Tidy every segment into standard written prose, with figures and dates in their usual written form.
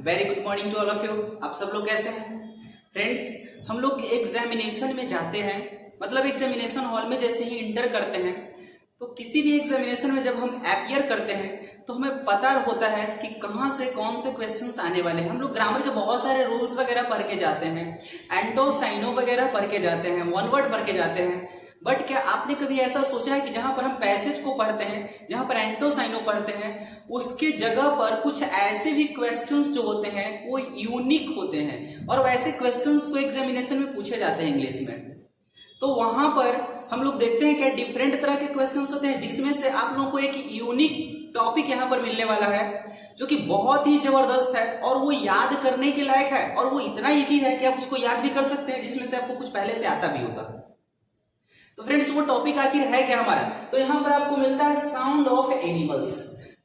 Very good morning to all of you. आप सब लोग कैसे हैं फ्रेंड्स? हम लोग एग्जामिनेशन में जाते हैं, मतलब एग्जामिनेशन हॉल में जैसे ही इंटर करते हैं तो किसी भी एग्जामिनेशन में जब हम अपीयर करते हैं तो हमें पता होता है कि कहाँ से कौन से क्वेश्चंस आने वाले हैं। हम लोग ग्रामर के बहुत सारे रूल्स वगैरह पढ़ के जाते हैं, एंटो साइनो वगैरह पढ़ के जाते हैं, वन वर्ड पढ़ के जाते हैं। बट क्या आपने कभी ऐसा सोचा है कि जहां पर हम पैसेज को पढ़ते हैं, जहां पर एंटो साइनो पढ़ते हैं, उसके जगह पर कुछ ऐसे भी क्वेश्चंस जो होते हैं वो यूनिक होते हैं और वैसे क्वेश्चंस को एग्जामिनेशन में पूछे जाते हैं इंग्लिश में। तो वहां पर हम लोग देखते हैं क्या डिफरेंट तरह के क्वेश्चंस होते हैं, जिसमें से आप लोगों को एक यूनिक टॉपिक यहाँ पर मिलने वाला है जो कि बहुत ही जबरदस्त है और वो याद करने के लायक है और वो इतना इजी है कि आप उसको याद भी कर सकते हैं, जिसमें से आपको कुछ पहले से आता भी होगा। तो फ्रेंड्स वो टॉपिक आखिर है क्या हमारा? तो यहां पर आपको मिलता है साउंड ऑफ एनिमल्स,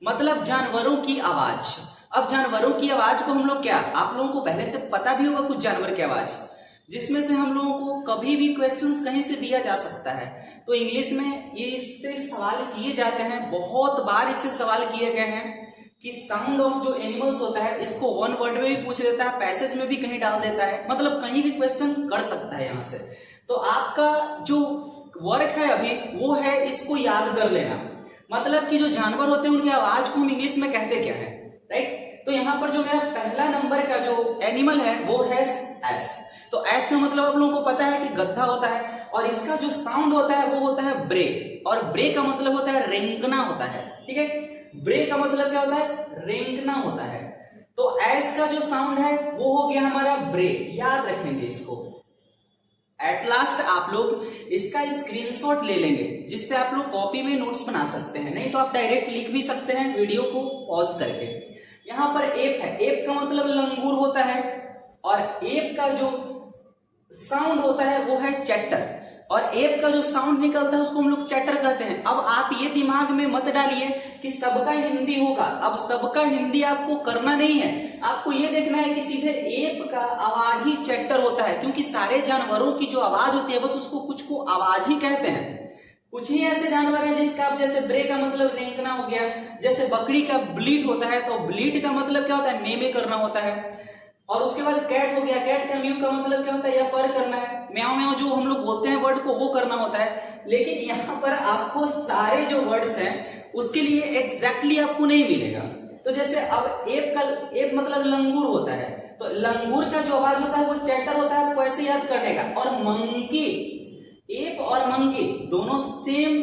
मतलब जानवरों की आवाज। अब जानवरों की आवाज को हम लोग क्या, आप लोगों को पहले से पता भी होगा कुछ जानवर की आवाज, जिसमें से हम लोगों को कभी भी क्वेश्चंस कहीं से दिया जा सकता है। तो इंग्लिश में ये इससे सवाल किए जाते हैं, बहुत बार इससे सवाल किए गए हैं कि साउंड ऑफ जो एनिमल्स होता है इसको वन वर्ड में भी पूछ देता है, पैसेज में भी कहीं डाल देता है, मतलब कहीं भी क्वेश्चन कर सकता है यहाँ से। तो आपका जो वर्क है अभी वो है इसको याद कर लेना, मतलब कि जो जानवर होते हैं उनकी आवाज को हम इंग्लिश में कहते क्या है, राइट? तो यहाँ पर जो मेरा पहला नंबर का जो एनिमल है वो है एस। तो एस का मतलब आप लोगों को पता है कि गधा होता है और इसका जो साउंड होता है वो होता है ब्रे, और ब्रे का मतलब होता है रेंगना होता है, ठीक है? ब्रे का मतलब क्या होता है? रेंगना होता है। तो एस का जो साउंड है वो हो गया हमारा ब्रे, याद रखेंगे इसको। एट लास्ट आप लोग इसका स्क्रीनशॉट ले लेंगे, जिससे आप लोग कॉपी में नोट्स बना सकते हैं, नहीं तो आप डायरेक्ट लिख भी सकते हैं वीडियो को पॉज करके। यहां पर एप है, एप का मतलब लंगूर होता है और एप का जो साउंड होता है वो है चैटर, और एप का जो साउंड निकलता है उसको हम लोग चैटर कहते हैं। अब आप ये दिमाग में मत डालिए कि सबका हिंदी होगा, अब सबका हिंदी आपको करना नहीं है, आपको ये देखना है कि सीधे एप का आवाज ही चैटर होता है, क्योंकि सारे जानवरों की जो आवाज होती है बस उसको कुछ को आवाज ही कहते हैं। कुछ ही ऐसे जानवर हैं जिसका आप जैसे ब्रे का मतलब रेंगना हो गया, जैसे बकरी का ब्लीट होता है, तो ब्लीट का मतलब क्या होता है? मे करना होता है। और उसके बाद कैट हो गया, कैट का म्यू का मतलब क्या होता है? या पर करना है। म्याऊ म्याऊ जो हम लोग बोलते हैं वर्ड को वो करना होता है। लेकिन यहाँ पर आपको सारे जो वर्ड्स हैं उसके लिए एग्जैक्टली आपको नहीं मिलेगा। तो जैसे अब एप मतलब लंगूर होता है, तो लंगूर का जो आवाज होता है वो चैटर होता है, आपको ऐसे याद करने का। और मंकी, एप और मंकी दोनों सेम,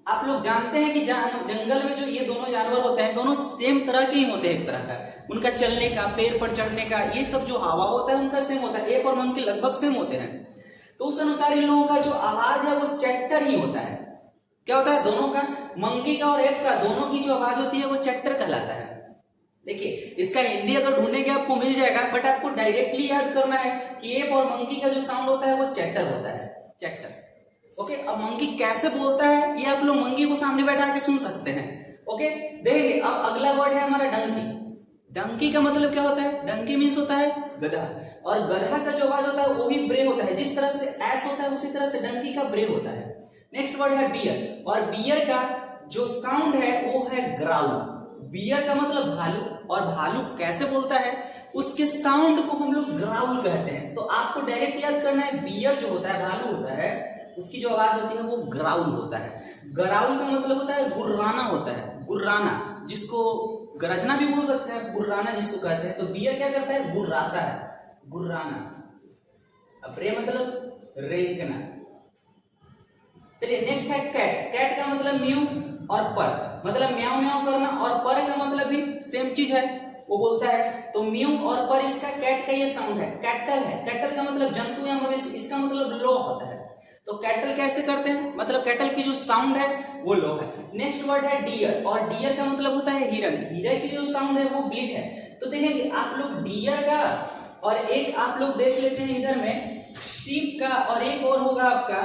आप लोग जानते हैं कि जंगल में जो ये दोनों जानवर होते हैं दोनों सेम तरह के ही होते हैं, एक तरह का उनका चलने का, पेड़ पर चढ़ने का, ये सब जो हवा होता है उनका सेम होता है। एप और मंकी लगभग सेम होते हैं, तो उस अनुसार इन लोगों का जो आवाज है वो चैटर ही होता है। क्या होता है? दोनों का, मंकी का और एप का, दोनों की जो आवाज होती है वो चैटर कहलाता है। देखिए इसका हिंदी अगर ढूंढेंगे आपको मिल जाएगा, बट आपको डायरेक्टली याद करना है कि एप और मंकी का जो साउंड होता है वो चैटर होता है, चैटर। ओके, अब मंकी कैसे बोलता है ये आप लोग मंकी को सामने बैठा के सुन सकते हैं। ओके, देखिए अब अगला वर्ड है हमारा डंकी। डंकी का मतलब क्या होता है? डंकी मीन्स होता है गधा, और गधा का जो आवाज होता है वो भी ब्रे होता है। जिस तरह से एस होता है उसी तरह से डंकी का ब्रे होता है। नेक्स्ट वर्ड है बियर, और बियर का जो साउंड है वो है ग्राउल। बियर का मतलब भालू, और भालू कैसे बोलता है? उसके साउंड को हम लोग ग्राउल कहते हैं। तो आपको डायरेक्ट याद करना है, बियर जो होता है, भालू होता है, उसकी जो आवाज होती है वो ग्राउल होता है। ग्राउल का मतलब होता है गुर्राना होता है, गुर्राना, जिसको गरजना भी बोल सकते हैं, गुर्राना जिसको कहते हैं। तो बियर क्या करता है? गुर्राता है, गुर्राना। अब रे मतलब रेंगना। चलिए नेक्स्ट है कैट। कैट का मतलब म्यू और पर, मतलब म्याऊ म्याऊ करना, और पर का मतलब भी सेम चीज है, वो बोलता है। तो म्यू और पर इसका कैट का ये साउंड है। कैटल है, कैटल का मतलब जंतु या मवेशी, इसका मतलब लो होता है। तो कैटल कैसे करते हैं? मतलब कैटल की जो साउंड है वो लो है। नेक्स्ट वर्ड है डियर, और डियर का मतलब होता है हिरन। हिरन की जो साउंड है वो ब्लीड है। तो देखेंगे आप लोग डियर का, और एक आप लोग देख लेते हैं इधर में शीप का, और एक और होगा आपका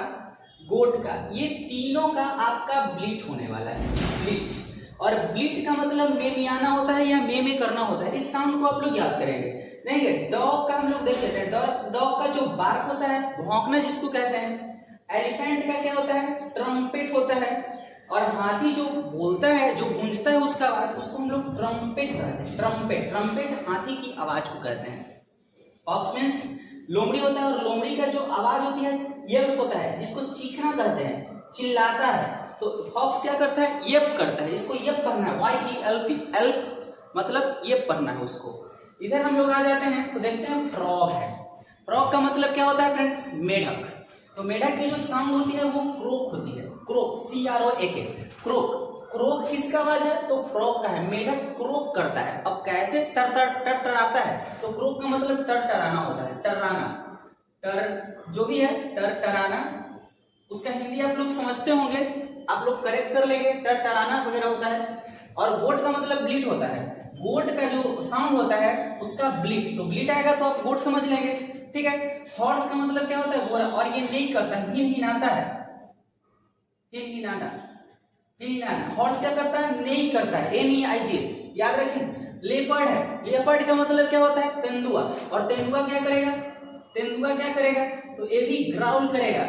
गोट का। ये तीनों का आपका ब्लीट होने वाला है, ब्लीट। और ब्लीट का मतलब मियाना होता है या में करना होता है। इस साउंड को आप लोग याद करेंगे। देखिए डॉग का हम लोग देख लेते हैं, डॉग का जो बार्क होता है, भौंकना जिसको कहते हैं। एलिफेंट का क्या होता है? ट्रम्पेट होता है। और हाथी जो बोलता है, जो गूंजता है उसका आवाज, उसको हम लोग ट्रम्पेट कहते हैं। ट्रम्पेट, ट्रम्पेट हाथी की आवाज को कहते हैं। फॉक्स मीन्स लोमड़ी होता है, और लोमड़ी का जो आवाज होती है येल्प होता है, जिसको चीखना कहते हैं, चिल्लाता है। तो फॉक्स क्या करता है, येप करता है, इसको येप पढ़ना है, YELP, एल्प मतलब येप पढ़ना है उसको। इधर हम लोग आ जाते हैं तो देखते हैं फ्रॉग है। फ्रॉग का मतलब क्या होता है फ्रेंड्स, मेढक। तो मेढक की जो साउंड होती है वो क्रोक होती है, क्रोक, CROAK, क्रोक। क्रोक किसका आवाज है, तो फ्रॉग का है। मेढक क्रोक करता है। अब कैसे टरटराता है, तो क्रोक का मतलब टरटराना होता है, टर्राना, टर जो भी है, टरटराना। उसका हिंदी आप लोग समझते होंगे, आप लोग करेक्ट कर लेंगे, टरटराना वगैरह होता है। और गोट का मतलब ब्लीट होता है। गोट का जो साउंड होता है उसका ब्लीट, तो ब्लीट आएगा तो आप गोट समझ लेंगे, ठीक है। हॉर्स का मतलब क्या होता है, घोड़ा, और ये नहीं करता है, हिनहिनाता है, हिनहिनाना, हिनहिनाना। हॉर्स क्या करता है, नहीं करता है, NEIJ, याद रखें। लेपर्ड है, लेपर्ड का मतलब क्या होता है, तेंदुआ, और तेंदुआ क्या करेगा, तेंदुआ क्या करेगा, तो ये भी ग्राउल करेगा,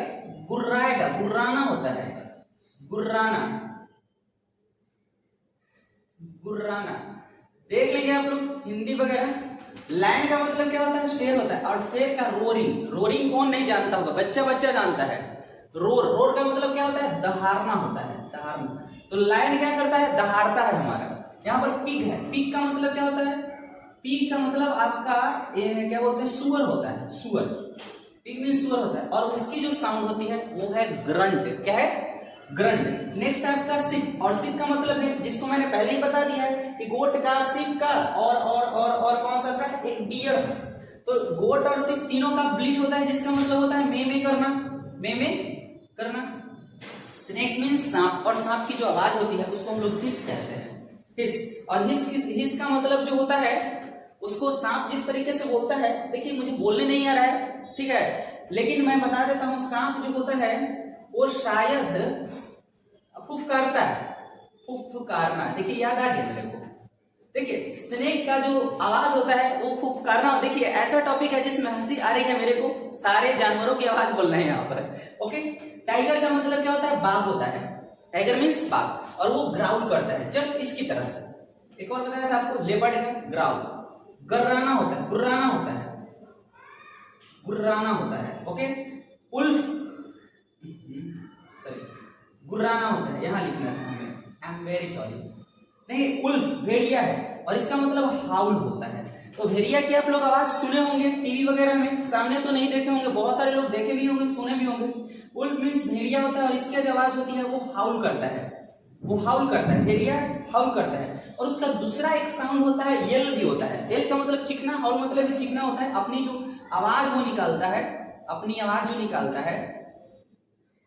गुर्राएगा, गुर्राना होता है, गुर्राना, गुर्राना। देख लेंगे आप लोग हिंदी वगैरह। लायन का मतलब क्या होता है, शेर होता है, और शेर का रोरिंग, रोरिंग कौन नहीं जानता होगा, बच्चा बच्चा जानता है। रोर, रोर का मतलब क्या होता है, दहाड़ना होता है, दहाड़ना। तो लायन क्या करता है, दहाड़ता है हमारा। यहाँ पर पिग है, पिग का मतलब क्या होता है, पिग का मतलब आपका क्या बोलते हैं, सुअर होता है, सुअर। पिग मीन सुअर होता है, और उसकी जो साउंड होती है वो है ग्रंट। क्या है, ग्रंट। नेक्स्ट आपका सिप, और सिप का मतलब है, जिसको मैंने पहले ही बता दिया है कि गोट का, सिप का, और कौन सा का, एक डियर। तो गोट और सिप तीनों का ब्लीट होता है, जिसका मतलब होता है मे करना, मे करना। स्नेक मीन्स सांप, और सांप की जो आवाज होती है उसको हम लोग हिस कहते हैं, हिस। और हिस का मतलब जो होता है, उसको सांप जिस तरीके से बोलता है, देखिए मुझे बोलने नहीं आ रहा है, ठीक है, लेकिन मैं बता देता हूं, सांप जो होता है वो शायद फुफकारता है, फुफकारना। देखिए याद आ गया मेरे को। देखिए स्नेक का जो आवाज होता है वो फुफकारना। देखिए ऐसा टॉपिक है जिसमें हंसी आ रही है मेरे को, सारे जानवरों की आवाज बोल रहे हैं यहाँ पर, ओके। टाइगर का मतलब क्या होता है, बाघ होता है, टाइगर मीन्स बाघ, और वो ग्राउल करता है जस्ट इसकी तरह से। एक और बताया था आपको, लेपर्ड का ग्राउल, गर्राना होता है, गुर्राना होता है, गुर्राना होता है, ओके। उल्फ, सॉरी, गुर्राना होता है, यहां लिखना है हमें, आई एम वेरी सॉरी। नहीं, उल्फ भेड़िया है, और इसका मतलब हाउल होता है। तो भेड़िया की आप लोग आवाज सुने होंगे टीवी वगैरह में, सामने तो नहीं देखे होंगे, बहुत सारे लोग देखे भी होंगे, सुने भी होंगे। उल्फ मीन्स भेड़िया होता है, और इसकी जो आवाज होती है वो हाउल करता है, वो हाउल करता है, भेड़िया हाउल करता है। और उसका दूसरा एक साउंड होता है, येल भी होता है। येल का मतलब चिकना, हाउल मतलब भी चिकना होता है। अपनी जो आवाज वो निकालता है, अपनी आवाज जो निकालता है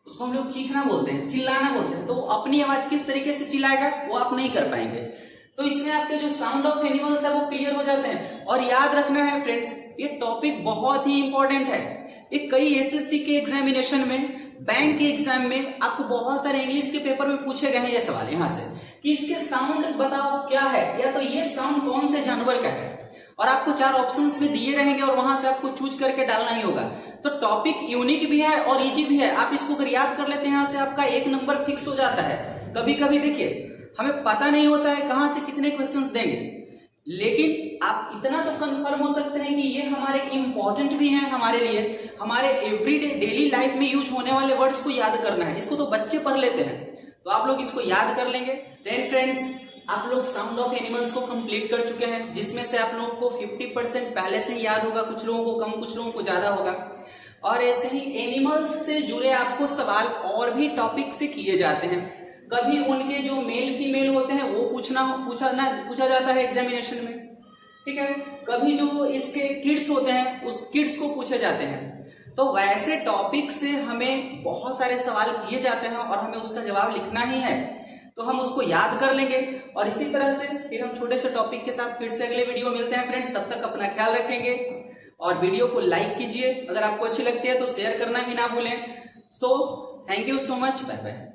उसको हम लोग चीखना बोलते हैं, चिल्लाना बोलते हैं। तो अपनी आवाज किस तरीके से चिल्लाएगा वो आप नहीं कर पाएंगे। तो इसमें आपके जो साउंड ऑफ एनिमल्स है वो क्लियर हो जाते हैं। और याद रखना है फ्रेंड्स, ये टॉपिक बहुत ही इंपॉर्टेंट है। ये कई एसएससी के एग्जामिनेशन में, बैंक के एग्जाम में आपको बहुत सारे इंग्लिश के पेपर में पूछे गए हैं ये सवाल यहाँ से, कि इसके साउंड बताओ क्या है, या तो ये साउंड कौन से जानवर का है। और आपको 4 ऑप्शंस में दिए रहेंगे और वहां से आपको चूज करके डालना ही होगा। तो टॉपिक यूनिक भी है और इजी भी है। आप इसको अगर याद कर लेते हैं यहाँ से आपका 1 नंबर फिक्स हो जाता है। कभी कभी देखिए हमें पता नहीं होता है कहां से कितने क्वेश्चंस देंगे, लेकिन आप इतना तो कंफर्म हो सकते हैं कि ये हमारे इंपॉर्टेंट भी हैं हमारे लिए। हमारे एवरीडे डेली लाइफ में यूज होने वाले वर्ड्स को याद करना है। इसको तो बच्चे पढ़ लेते हैं, तो आप लोग इसको याद कर लेंगे। देन फ्रेंड्स, आप लोग साउंड ऑफ एनिमल्स को कंप्लीट कर चुके हैं, जिसमें से आप लोगों को 50% पहले से ही याद होगा, कुछ लोगों को कम, कुछ लोगों को ज्यादा होगा। और ऐसे ही एनिमल्स से जुड़े आपको सवाल और भी टॉपिक से किए जाते हैं। कभी उनके जो मेल फीमेल होते हैं वो पूछा जाता है एग्जामिनेशन में, ठीक है। कभी जो इसके किड्स होते हैं उस किड्स को पूछे जाते हैं। तो वैसे टॉपिक से हमें बहुत सारे सवाल किए जाते हैं और हमें उसका जवाब लिखना ही है, तो हम उसको याद कर लेंगे। और इसी तरह से फिर हम छोटे से टॉपिक के साथ फिर से अगले वीडियो मिलते हैं फ्रेंड्स। तब तक अपना ख्याल रखेंगे और वीडियो को लाइक कीजिए। अगर आपको अच्छी लगती है तो शेयर करना भी ना भूलें। So thank you so much, bye bye.